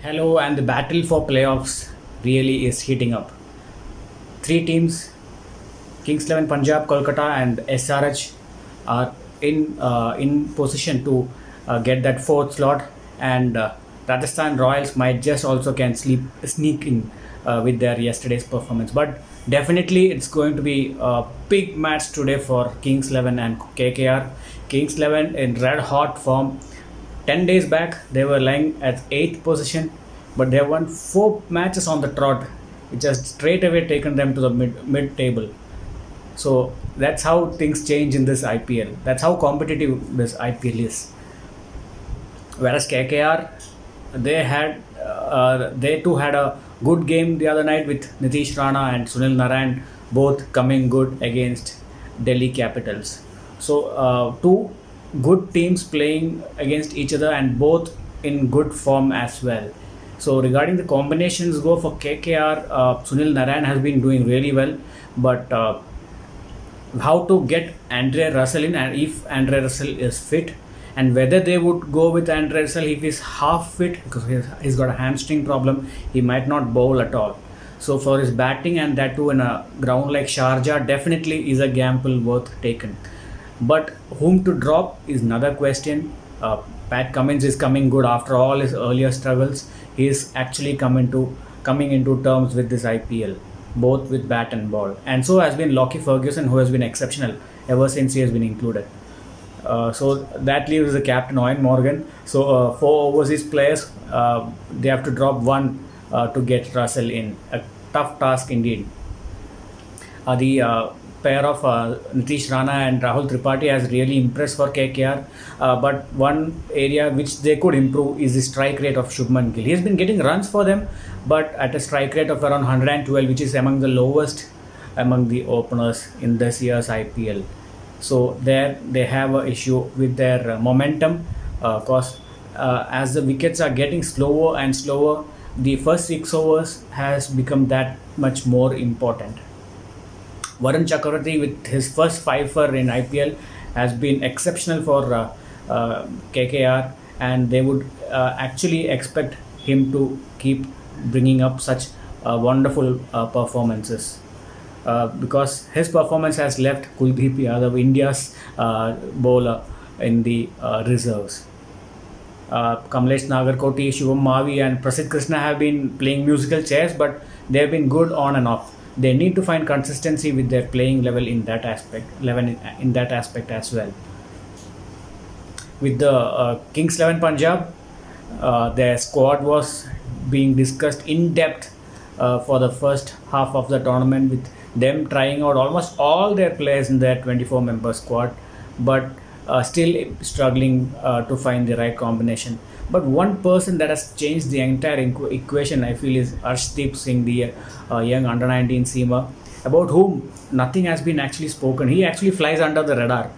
Hello, and the battle for playoffs really is heating up. Three teams, Kings 11 Punjab, Kolkata, and SRH, are in position to get that fourth slot, and Rajasthan Royals might just also can sneak in with their yesterday's performance. But definitely, it's going to be a big match today for Kings 11 and KKR. Kings 11 in red hot form. 10 days back, they were lying at 8th position, but they won 4 matches on the trot, which has straight away taken them to the mid table. So that's how things change in this IPL. That's how competitive this IPL is. Whereas KKR, they too had a good game the other night with Nitish Rana and Sunil Narayan both coming good against Delhi Capitals. So two good teams playing against each other and both in good form as well. So regarding the combinations go for KKR, Sunil Narayan has been doing really well, but how to get Andre Russell in, and if Andre Russell is fit, and whether they would go with Andre Russell if he's half fit, because he's got a hamstring problem, he might not bowl at all. So for his batting, and that too in a ground like Sharjah, definitely is a gamble worth taken. But whom to drop is another question. Pat Cummins is coming good after all his earlier struggles. He is actually coming into terms with this IPL, both with bat and ball. And so has been Lockie Ferguson, who has been exceptional ever since he has been included. So that leaves the captain Oneindia. So 4 overseas players, they have to drop one to get Russell in. A tough task indeed. The pair of Nitish Rana and Rahul Tripathi has really impressed for KKR. But one area which they could improve is the strike rate of Shubman Gill. He has been getting runs for them, but at a strike rate of around 112, which is among the lowest among the openers in this year's IPL. So there they have an issue with their momentum, because as the wickets are getting slower and slower, the first 6 overs has become that much more important. Varun Chakravarti with his first fifer in IPL has been exceptional for KKR, and they would actually expect him to keep bringing up such wonderful performances. Because his performance has left Kuldeep Yadav, India's bowler, in the reserves. Kamlesh Nagarkoti, Shivam Mavi, and Prasidh Krishna have been playing musical chairs, but they have been good on and off. They need to find consistency with their playing level in that aspect, as well. With the Kings 11 Punjab, their squad was being discussed in depth for the first half of the tournament, with them trying out almost all their players in their 24-member squad, but still struggling to find the right combination. But one person that has changed the entire equation, I feel, is Arshdeep Singh, the young under-19 seamer, about whom nothing has been actually spoken. He actually flies under the radar.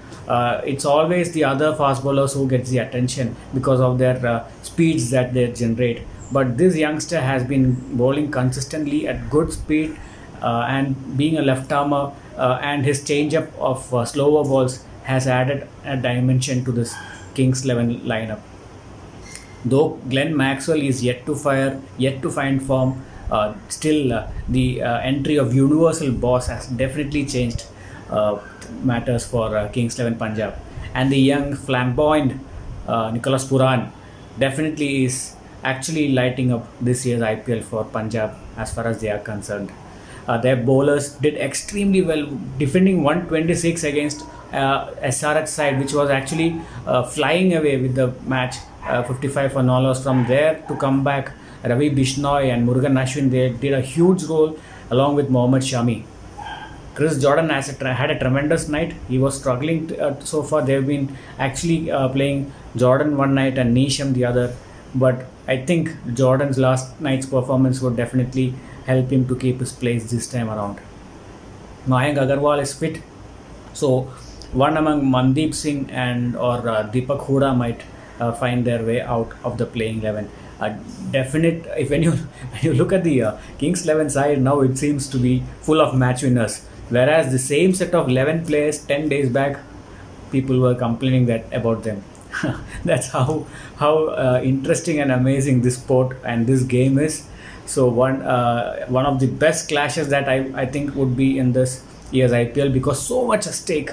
It's always the other fast bowlers who gets the attention because of their speeds that they generate. But this youngster has been bowling consistently at good speed, and being a left-armer, and his change-up of slower balls has added a dimension to this Kings 11 lineup. Though Glenn Maxwell is yet to fire, yet to find form, still the entry of Universal Boss has definitely changed matters for Kings 11 Punjab. And the young flamboyant Nicholas Puran definitely is actually lighting up this year's IPL for Punjab as far as they are concerned. Their bowlers did extremely well, defending 126 against SRH side, which was actually flying away with the match, 55 for no loss. From there to come back, Ravi Bishnoi and Murugan Ashwin, they did a huge role along with Mohammad Shami. Chris Jordan had a tremendous night. He was struggling so far. They've been actually playing Jordan one night and Neesham the other. But I think Jordan's last night's performance would definitely help him to keep his place this time around. Mayank Agarwal is fit, so one among Mandeep Singh and or Deepak Hooda might find their way out of the playing 11. Definite. If when you look at the Kings 11 side now, it seems to be full of match winners. Whereas the same set of 11 players 10 days back, people were complaining that about them. That's how interesting and amazing this sport and this game is. So one of the best clashes that I think would be in this year's IPL, because so much at stake.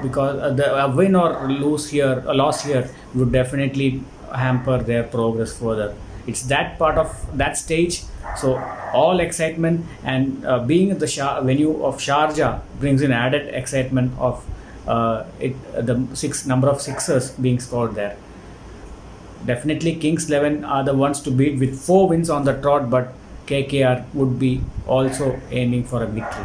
Because the a win or lose here, a loss here would definitely hamper their progress further. It's that part of that stage. So all excitement, and being at the venue of Sharjah brings in added excitement of the six number of sixers being scored there. Definitely, Kings 11 are the ones to beat with 4 wins on the trot, but KKR would be also aiming for a victory.